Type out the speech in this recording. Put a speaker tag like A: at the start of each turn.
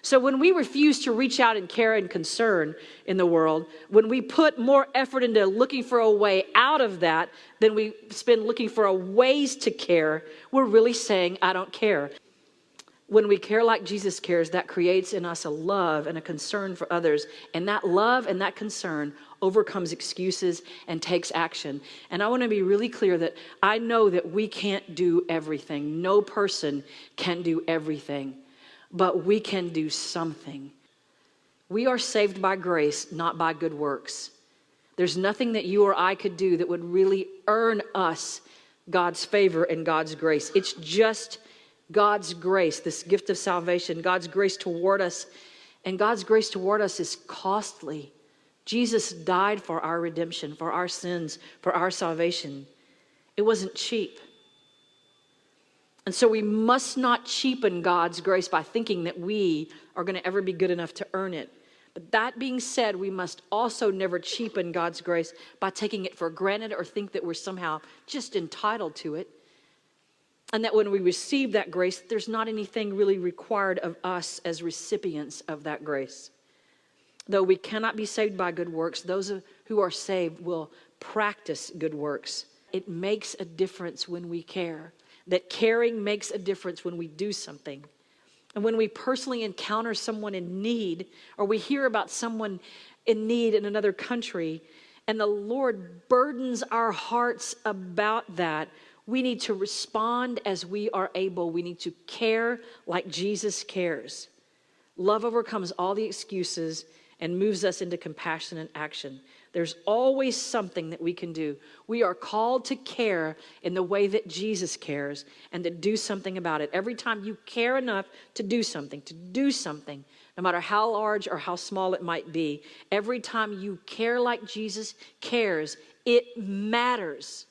A: So when we refuse to reach out and care and concern in the world, when we put more effort into looking for a way out of that than we spend looking for ways to care, we're really saying, I don't care. When we care like Jesus cares, that creates in us a love and a concern for others. And that love and that concern overcomes excuses and takes action. And I want to be really clear that I know that we can't do everything. No person can do everything, but we can do something. We are saved by grace, not by good works. There's nothing that you or I could do that would really earn us God's favor and God's grace. It's just God's grace, this gift of salvation, God's grace toward us. And God's grace toward us is costly. Jesus died for our redemption, for our sins, for our salvation. It wasn't cheap. And so we must not cheapen God's grace by thinking that we are going to ever be good enough to earn it. But that being said, we must also never cheapen God's grace by taking it for granted or think that we're somehow just entitled to it. And that when we receive that grace, there's not anything really required of us as recipients of that grace. Though we cannot be saved by good works, those who are saved will practice good works. It makes a difference when we care. That caring makes a difference when we do something. And when we personally encounter someone in need, or we hear about someone in need in another country, and the Lord burdens our hearts about that, we need to respond as we are able. We need to care like Jesus cares. Love overcomes all the excuses and moves us into compassion and action. There's always something that we can do. We are called to care in the way that Jesus cares and to do something about it. Every time you care enough to do something, no matter how large or how small it might be, every time you care like Jesus cares, it matters.